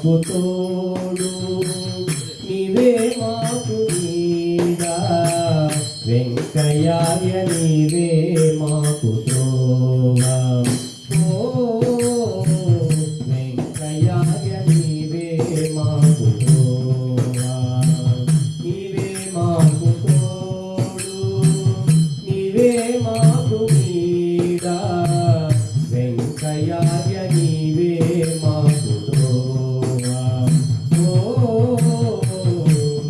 మాకు తోడు నీవే మాకు నీడ వెంకయ్య నీవే మాకు త్రోవ వెంకయ్య నీవే మాకు త్రోవ నీవే మాకు తోడు నీవే మాకు నీడ వెంకయ్య నీవే మాకు త్రోవ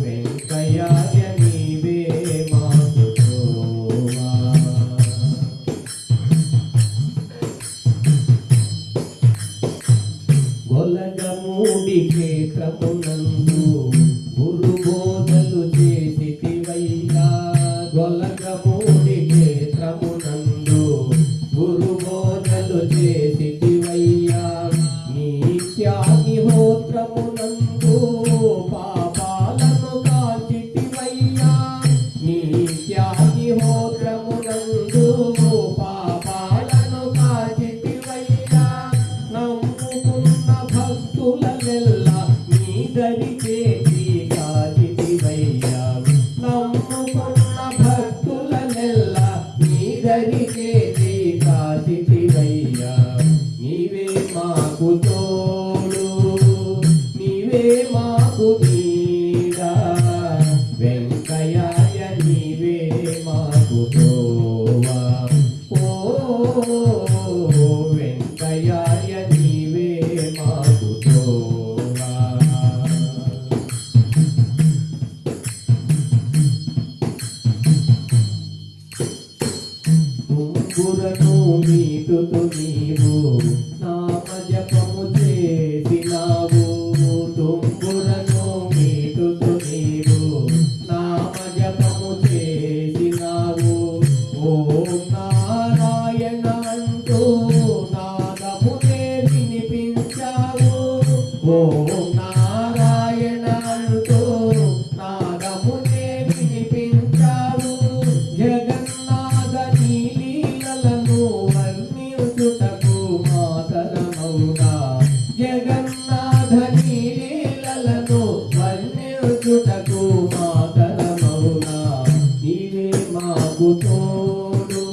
వెంకయ్య నీవే మాకు త్రోవ గొలగమూడి క్షేత్రమునందు గురు బోధలు చేసితివయ్యా గొలగమూడి క్షేత్రమునందు గురు బోధలు చేసితివయ్యా నిత్యాగ్నిహోత్రమునందు పాపాలను కాచితివయ్యా నిత్యాగ్నిహోత్రమునందు పాపాలను కాచితివయ్యా నమ్ముకున్న భక్తులనెల్లా నీ దరి చేసి కాచితివయ్యా నమ్ముకున్న భక్తులనెల్లా నీ దరి చేసి కాచితివయ్యా నీవే మాకు తోడు నీవే మాకు నీడ వెంకయ్య నీవే మాకు తోవ వెంకయ్య నీవే మాకు తోవ తుంగురను మీటుతు నీవు నామజపము చేసినావు తుంగురను మీటుతు నీవు నామజపము చేసినావు ఓం నారాయణ అంటూ నాదమునే వినిపించావు ఓం నారాయణ అంటూ నాదమునే వినిపించావు జగన్నాథ నీలీలను వర్ణించుటకు మాతరమౌనా జగన్నాథ నీలీలను వర్ణించుటకు మాతరమౌనా నీవే మాకు తోడు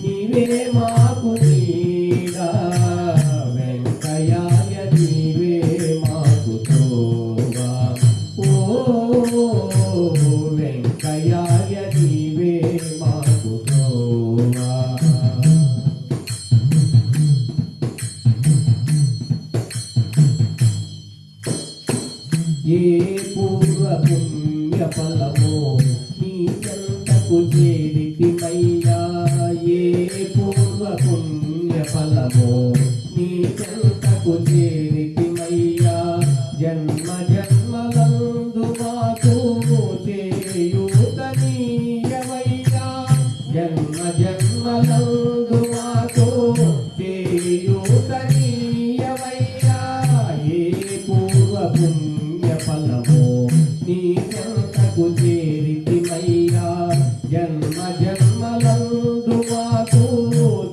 నీవే మాకు నీడ వెంకయ్య నీవే మాకు తోవ వెంకయ్య నీవే మాకు తోవ ఏ పూర్వ పుణ్య ఫలమో నీ చెంతకు చేరితిమయ్యా ఏ పూర్వ పుణ్య ఫలమో నీ చెంతకు చేరితిమయ్యా జన్మ జన్మలందు మాకు చేయూతనీయవయ్యా జన్మ జన్మలందు మాకు చేయూతనీయవయ్యా ఏ పూర్వ పుణ్య ఫలమో నీ చెంతకు చేరితిమయ్యా జన్మ జన్మలందు మాకు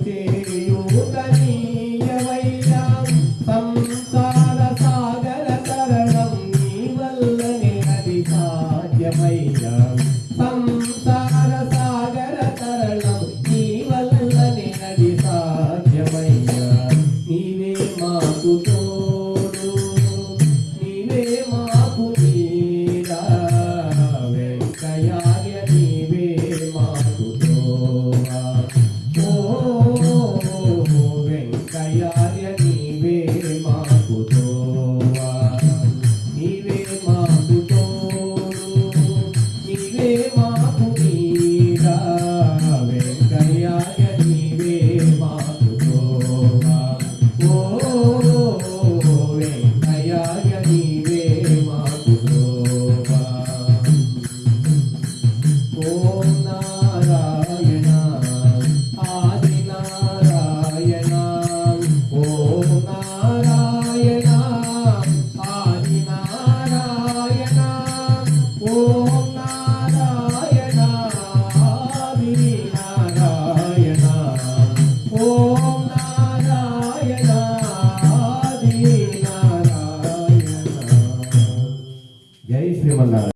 చేయూతనీయవయ్యా సంసార సాగర తరణం నీ వల్లనే అది సాధ్యమయ్యా సంసార సాగర తరణం నీ వల్లనే జై శ్రీమన్నారాయణ.